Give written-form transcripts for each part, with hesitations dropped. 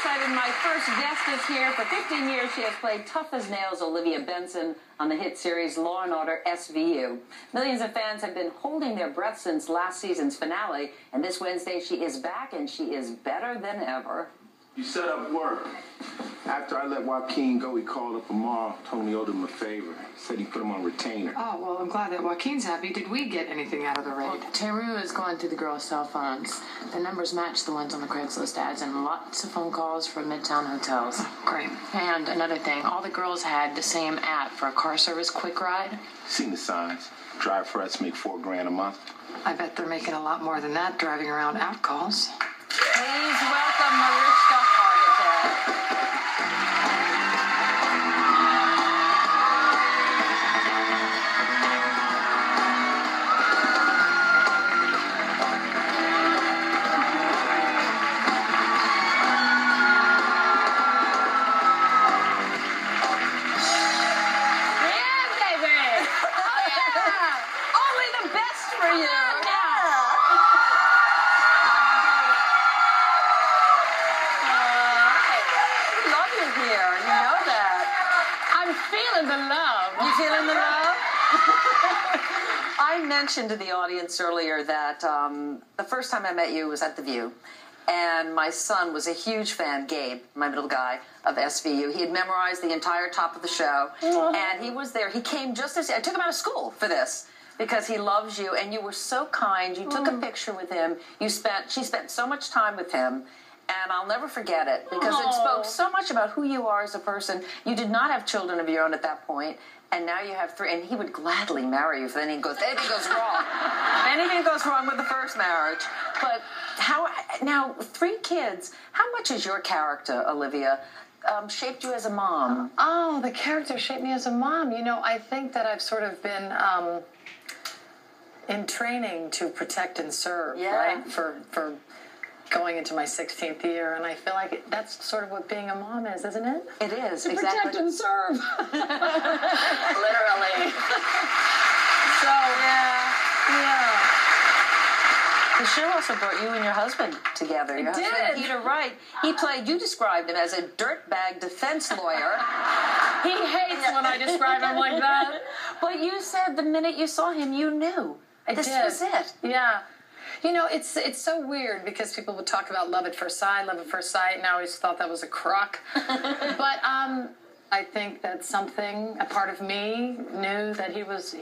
excited. My first guest is here. For 15 years, she has played tough as nails Olivia Benson on the hit series Law & Order SVU. Millions of fans have been holding their breath since last season's finale, and this Wednesday she is back, and she is better than ever. You set up work. After I let Joaquin go, he called up Amar, told me he owed him a favor. Said he put him on retainer. Oh, well, I'm glad that Joaquin's happy. Did we get anything out of the raid? Well, Teru is going through the girls' cell phones. The numbers match the ones on the Craigslist ads, and lots of phone calls from Midtown hotels. Oh, great. And another thing, all the girls had the same app for a car service quick ride. Seen the signs. Drive for us, make $4 grand a month. I bet they're making a lot more than that driving around out calls. Please welcome Mariska Hargitay. I mentioned to the audience earlier that the first time I met you was at The View, and my son was a huge fan, Gabe, my middle guy, of SVU. He had memorized the entire top of the show, and he was there. He came just as I took him out of school for this because he loves you, and you were so kind. You took a picture with him. She spent so much time with him. And I'll never forget it because it spoke so much about who you are as a person. You did not have children of your own at that point, and now you have 3. And he would gladly marry you if anything goes wrong. Anything goes wrong with the first marriage. But now 3 kids. How much is your character, Olivia, shaped you as a mom? Oh, the character shaped me as a mom. You know, I think that I've sort of been in training to protect and serve, right? For going into my 16th year, and I feel like that's sort of what being a mom is, isn't it? It is, to exactly. Protect and serve. Literally. So, yeah. The show also brought you and your husband together. Your husband, Peter Wright. You described him as a dirtbag defense lawyer. He hates when I describe him like that. But you said the minute you saw him, you knew. This was it. Yeah. You know, it's so weird because people would talk about love at first sight, and I always thought that was a crock. But I think that a part of me knew that he was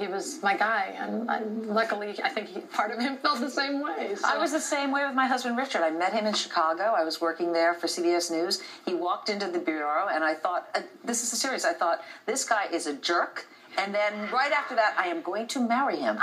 my guy, and luckily I think part of him felt the same way. So. I was the same way with my husband Richard. I met him in Chicago. I was working there for CBS News. He walked into the bureau, and I thought, this is serious. I thought, this guy is a jerk. And then right after that, I am going to marry him.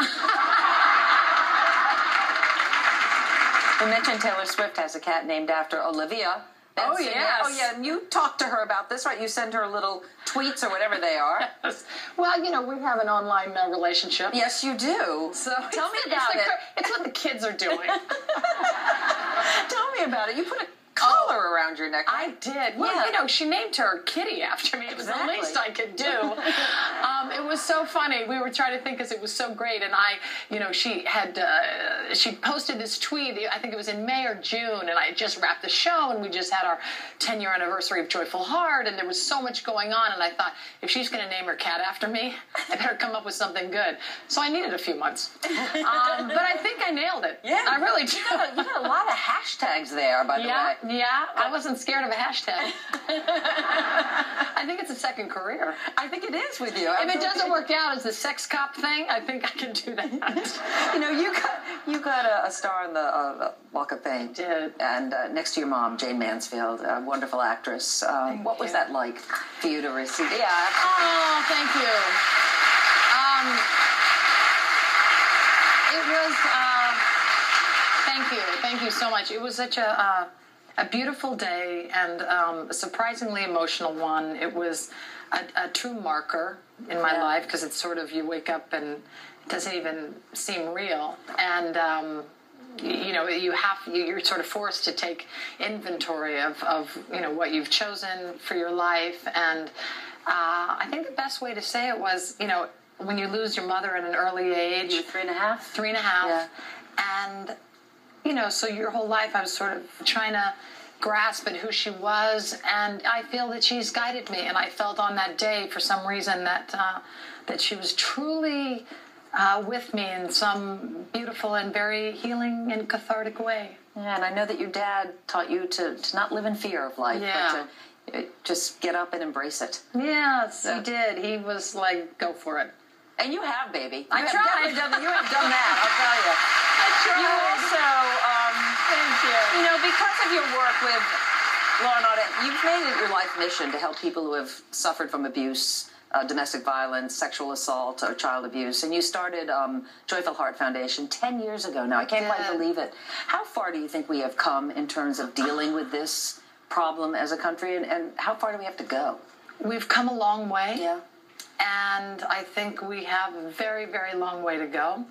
We mentioned Taylor Swift has a cat named after Olivia Benson. Oh, yes. Oh, yeah, and you talked to her about this, right? You send her little tweets or whatever they are. Yes. Well, you know, we have an online relationship. Yes, you do. So tell me about it. It's what the kids are doing. Tell me about it. You put a collar around your neck. I did. Well, you know, she named her Kitty after me. It was the least I could do. It was so funny. We were trying to think because it was so great. And she posted this tweet, I think it was in May or June, and I had just wrapped the show, and we just had our 10-year anniversary of Joyful Heart, and there was so much going on, and I thought, if she's going to name her cat after me, I better come up with something good. So I needed a few months. But I think I nailed it. Yeah. I really did. You got a lot of hashtags there, by the way. Yeah, I wasn't scared of a hashtag. I think it's a second career. I think it is with you. If it doesn't work out as the sex cop thing, I think I can do that. You know, you got a star on the Walk of Fame. I did. And next to your mom, Jane Mansfield, a wonderful actress. What was that like for you to receive? Yeah. Oh, thank you. It was. Thank you so much. It was such a beautiful day and a surprisingly emotional one. It was a true marker in my life because it's sort of, you wake up and it doesn't even seem real. And, you're sort of forced to take inventory of what you've chosen for your life. And I think the best way to say it was, when you lose your mother at an early age. You were 3.5? 3.5. Yeah. And, so your whole life I was sort of trying to grasp at who she was, and I feel that she's guided me. And I felt on that day, for some reason, that she was truly with me in some beautiful and very healing and cathartic way. Yeah, and I know that your dad taught you to not live in fear of life, but to just get up and embrace it. Yes, he did. He was like, go for it. And you have, baby. I tried. You have done that, I'll tell you. I tried. You also, Thank you. you know, because of your work with Law and Order, you've made it your life mission to help people who have suffered from abuse, domestic violence, sexual assault, or child abuse. And you started Joyful Heart Foundation 10 years ago now. I can't quite believe it. How far do you think we have come in terms of dealing with this problem as a country, and how far do we have to go? We've come a long way. Yeah. And I think we have a very, very long way to go.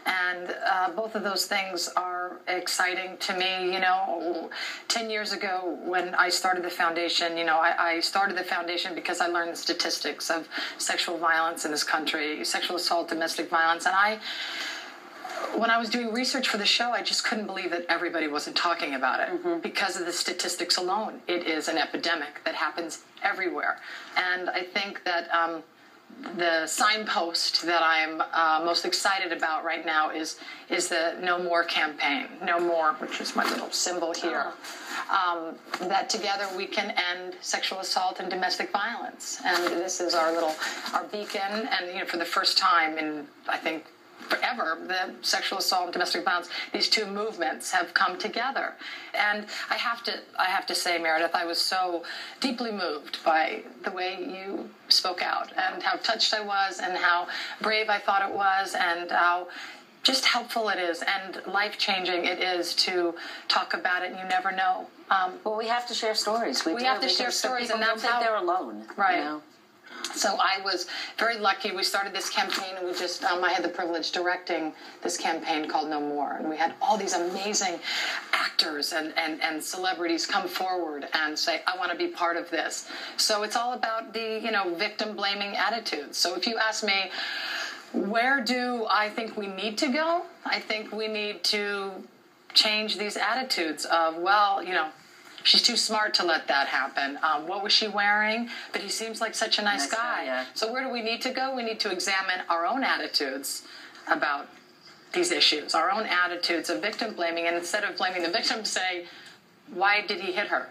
And both of those things are exciting to me. You know, 10 years ago when I started the foundation, you know, I started the foundation because I learned the statistics of sexual violence in this country, sexual assault, domestic violence. And when I was doing research for the show, I just couldn't believe that everybody wasn't talking about it because of the statistics alone. It is an epidemic that happens everywhere. And I think that the signpost that I'm most excited about right now is the No More campaign. No More, which is my little symbol here. That together we can end sexual assault and domestic violence. And this is our beacon. And you know, for the first time in, I think, forever, the sexual assault and domestic violence, these two movements have come together. And I have to say, Meredith, I was so deeply moved by the way you spoke out and how touched I was and how brave I thought it was and how just helpful it is and life-changing it is to talk about it, and you never know. Well, we have to share stories. We have to share stories, and that's how how they're alone. Right. You know? So I was very lucky. We started this campaign, and we just, I had the privilege directing this campaign called No More. And we had all these amazing actors and celebrities come forward and say, I want to be part of this. So it's all about the, you know, victim-blaming attitudes. So if you ask me, where do I think we need to go? I think we need to change these attitudes of, well, you know, she's too smart to let that happen. What was she wearing? But he seems like such a nice guy. Yeah. So where do we need to go? We need to examine our own attitudes about these issues, our own attitudes of victim blaming, and instead of blaming the victim, say, why did he hit her?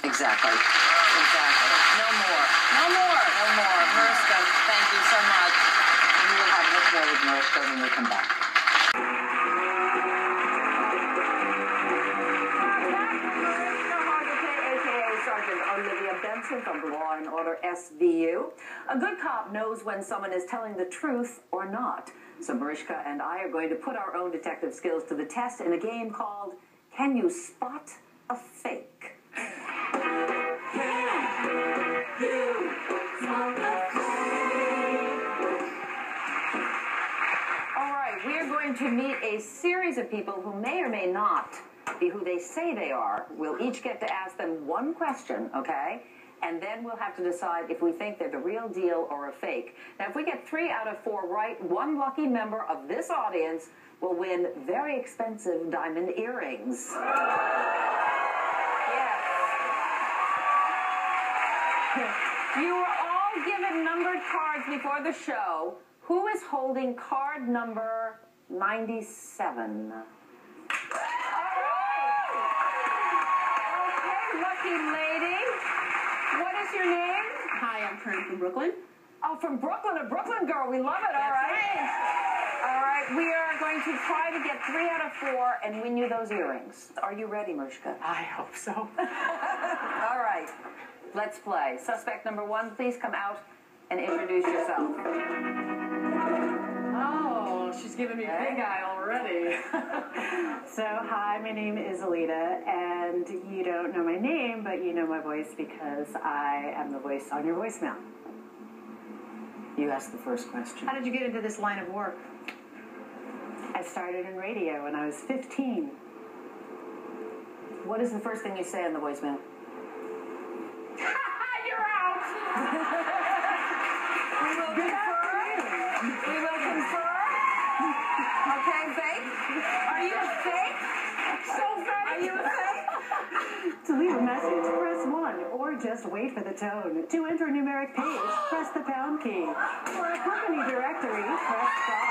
Exactly. No more. No more. No more. Mariska, thank you so much. And we will have much more with Mariska when we come back. Olivia Benson from Law and Order SVU. A good cop knows when someone is telling the truth or not. So Mariska and I are going to put our own detective skills to the test in a game called Can You Spot a Fake? All right, we are going to meet a series of people who may or may not be who they say they are. We'll each get to ask them one question, okay? And then we'll have to decide if we think they're the real deal or a fake. Now, if we get 3 out of 4 right, one lucky member of this audience will win very expensive diamond earrings. Yes. You were all given numbered cards before the show. Who is holding card number 97? Lucky lady. What is your name? Hi, I'm Karen from Brooklyn. Oh, from Brooklyn, a Brooklyn girl. We love it. All right. All right. We are going to try to get 3 out of 4 and win you those earrings. Are you ready, Mariska? I hope so. All right. Let's play. Suspect number 1, please come out and introduce yourself. Oh, she's giving me big eye already. So, hi, my name is Alita, and you don't know my name, but you know my voice because I am the voice on your voicemail. You asked the first question. How did you get into this line of work? I started in radio when I was 15. What is the first thing you say on the voicemail? You're out! We will confirm. We will confirm. Okay, fake? Are you a fake? So fake. Are you a fake? To leave a message, press 1 or just wait for the tone. To enter a numeric page, press the pound key. For a company directory, press star.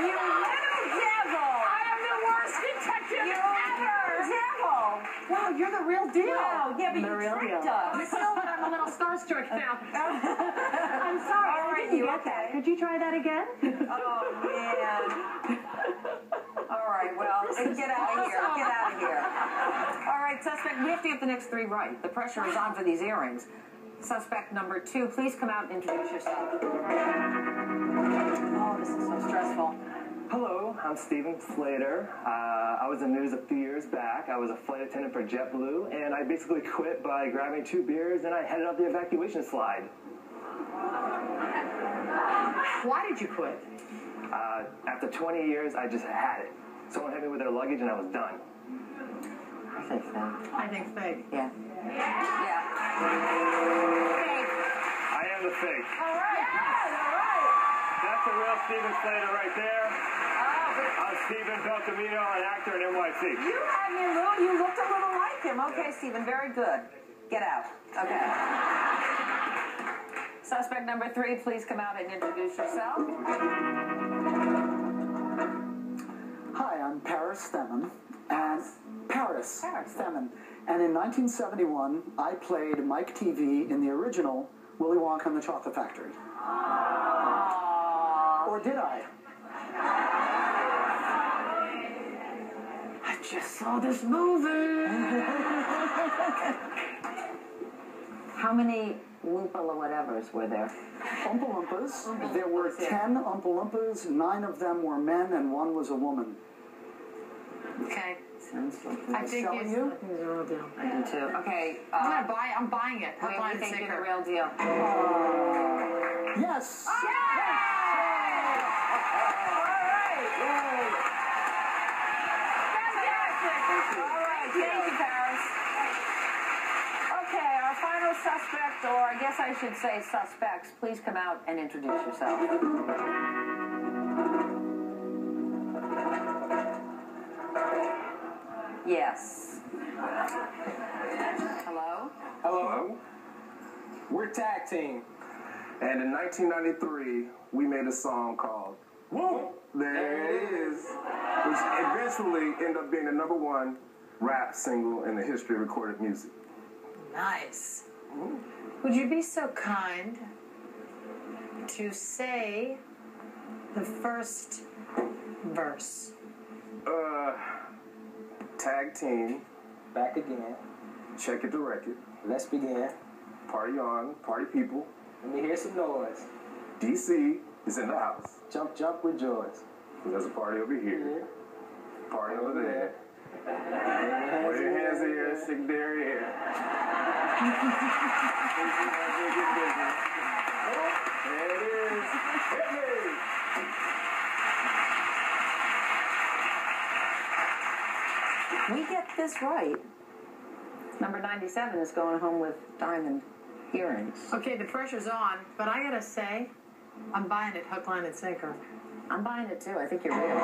You little devil! I am the worst detective ever! Devil! Wow, you're the real deal. Wow, yeah, but The you real tricked deal. us. I'm a little starstruck now. I'm sorry, All I right, didn't you get okay? that. Could you try that again? Oh, man. All right, well, get out of here. Get out of here. All right, suspect, we have to get the next 3 right. The pressure is on for these earrings. Suspect number 2, please come out and introduce yourself. Oh, this is so stressful. Hello, I'm Steven Slater. I was in the news a few years back. I was a flight attendant for JetBlue, and I basically quit by grabbing 2 beers, and I headed up the evacuation slide. Why did you quit? After 20 years, I just had it. Someone hit me with their luggage, and I was done. I think so. I think fake. Yeah. Yeah. I am the fake. All right. Yeah, all right. That's the real Steven Slater right there. Oh, I'm Steven Belcamino, an actor in NYC. you looked a little like him. Okay, Stephen, very good. Get out. Okay. Suspect number 3, please come out and introduce yourself. Hi, I'm Paris Themin, and Paris Themin. And in 1971, I played Mike TV in the original Willy Wonka and the Chocolate Factory. Or did I? I just saw this movie. How many Oompa whatevers were there? Oompa Loompas. There were 10 Oompa Loompas. 9 of them were men, and 1 was a woman. Okay. Sounds like I think telling he's you? the real deal. I do too. Okay. I'm buying it. We think you're the real deal. Yes! Thank you, Paris. Okay, our final suspect, or I guess I should say suspects, please come out and introduce yourself. Yes. Hello? Hello. We're Tag Team. And in 1993, we made a song called Whoop! There It Is, which eventually ended up being the #1 rap single in the history of recorded music. Nice. Would you be so kind to say the first verse? Tag Team, back again. Check it the record. Let's begin. Party on, party people. Let me hear some noise. DC is in the house. Jump, jump, rejoice. There's a party over here. Party over there. Put your hands in here, shake their hair. There it is. Hey! We get this right. Number 97 is going home with diamond earrings. Okay, the pressure's on, but I gotta say, I'm buying it hook, line, and sinker. I'm buying it too. I think you're real.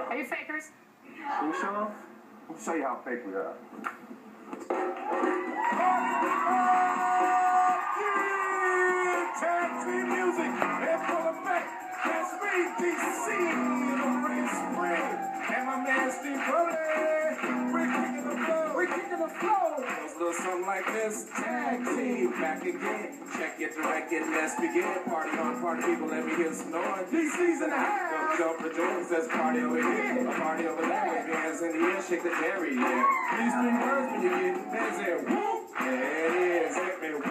Are you fakers? You sure? I'll show you how fake we are. Tag Team music in full effect. That's me, DC, in the rain spring. And my man Steve Crowley. We're kicking the flow. We're kicking the flow. Goes a little something like this. Tag Team back again. Check it the record, let's begin. Party on, party people, let me hear some noise. DC's in the house. Jump, jump, rejoice. There's a party over here. A party over there. Wave your hands in the air, shake the cherry, yeah. These 3 words when you get busy. Whoop! There it is. Hit me, whoop!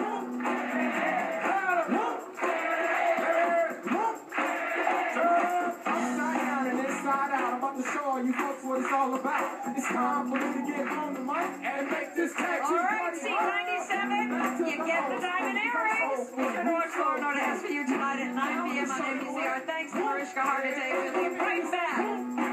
You folks what it's all about. It's time for me to get on the mic and make this tag team. All right, C97, you get the diamond earrings. You can watch Law and Order SVU tonight at 9 p.m. on NBC. Our thanks to Mariska Hargitay. We'll be right back.